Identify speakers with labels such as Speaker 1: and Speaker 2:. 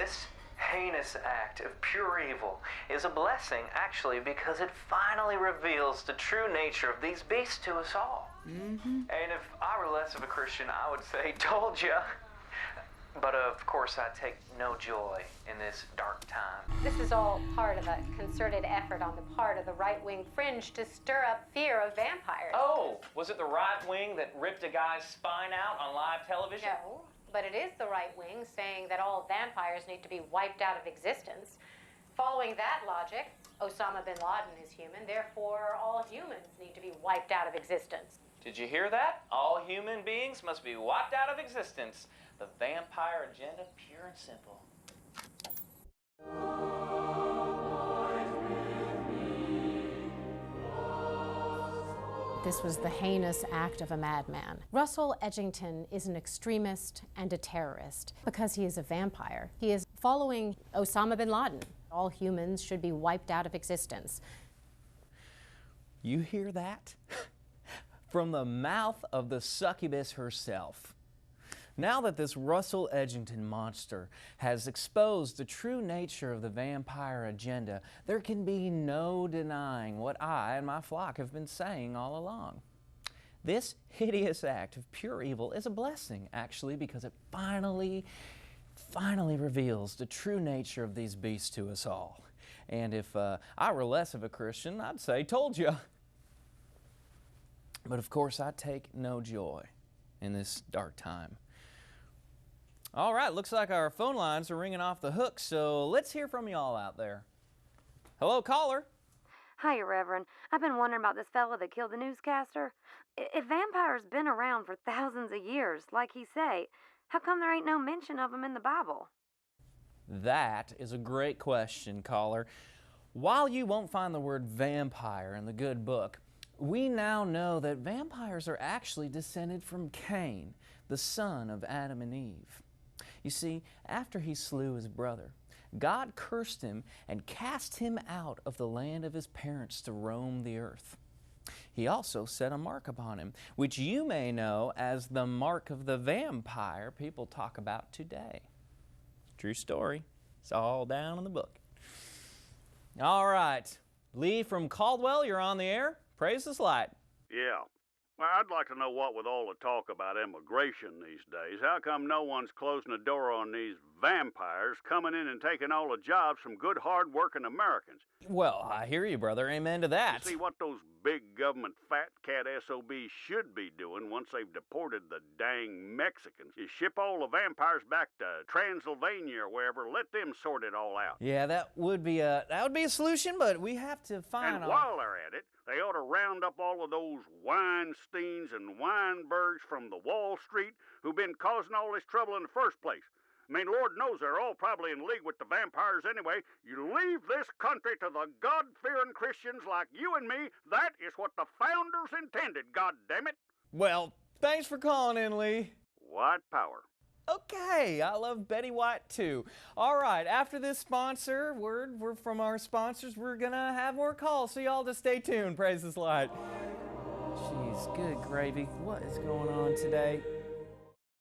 Speaker 1: This heinous act of pure evil is a blessing, actually, because it finally reveals the true nature of these beasts to us all. And if I were less of a Christian, I would say, told ya. But of course, I take no joy in this dark time.
Speaker 2: This is all part of a concerted effort on the part of the right-wing fringe to stir up fear of vampires.
Speaker 1: Oh, was it the right wing that ripped a guy's spine out on live television?
Speaker 2: No, but it is the right wing saying that all vampires need to be wiped out of existence. Following that logic, Osama bin Laden is human, therefore all humans need to be wiped out of existence.
Speaker 1: Did you hear that? All human beings must be wiped out of existence. The vampire agenda, pure and simple.
Speaker 3: This was the heinous act of a madman. Russell Edgington is an extremist and a terrorist because he is a vampire. He is following Osama bin Laden. All humans should be wiped out of existence.
Speaker 4: You hear that? From the mouth of the succubus herself. Now that this Russell Edgington monster has exposed the true nature of the vampire agenda, there can be no denying what I and my flock have been saying all along. This hideous act of pure evil is a blessing, actually, because it finally reveals the true nature of these beasts to us all. And if I were less of a Christian, I'd say, told you. But of course, I take no joy in this dark time. All right, looks like our phone lines are ringing off the hook, so let's hear from you all out there. Hello, caller.
Speaker 5: Hiya, Reverend. I've been wondering about this fella that killed the newscaster. If vampires been around for thousands of years, like he say, how come there ain't no mention of them in the Bible?
Speaker 4: That is a great question, caller. While you won't find the word vampire in the good book, we now know that vampires are actually descended from Cain, the son of Adam and Eve. You see, after he slew his brother, God cursed him and cast him out of the land of his parents to roam the earth. He also set a mark upon him, which you may know as the mark of the vampire people talk about today. True story. It's all down in the book. All right. Lee from Caldwell, you're on the air. Praise this light.
Speaker 6: Yeah. Well, I'd like to know what with all the talk about immigration these days, how come no one's closing the door on these vampires coming in and taking all the jobs from good, hard-working Americans?
Speaker 4: Well, I hear you, brother. Amen to that.
Speaker 6: You see, what those big government fat cat SOBs should be doing once they've deported the dang Mexicans is ship all the vampires back to Transylvania or wherever, let them sort it all out.
Speaker 4: Yeah, that would be a solution, but we have to find
Speaker 6: And while they're at it, they ought to round up all of those Weinsteins and Weinbergs from the Wall Street who've been causing all this trouble in the first place. I mean, Lord knows they're all probably in league with the vampires anyway. You leave this country to the God-fearing Christians like you and me. That is what the founders intended, God damn it.
Speaker 4: Well, thanks for calling in, Lee.
Speaker 6: White power.
Speaker 4: Okay, I love Betty White too. All right, after this sponsor word from our sponsors, we're gonna have more calls, so y'all just stay tuned. Praise this light. Jeez, good gravy. What is going on today?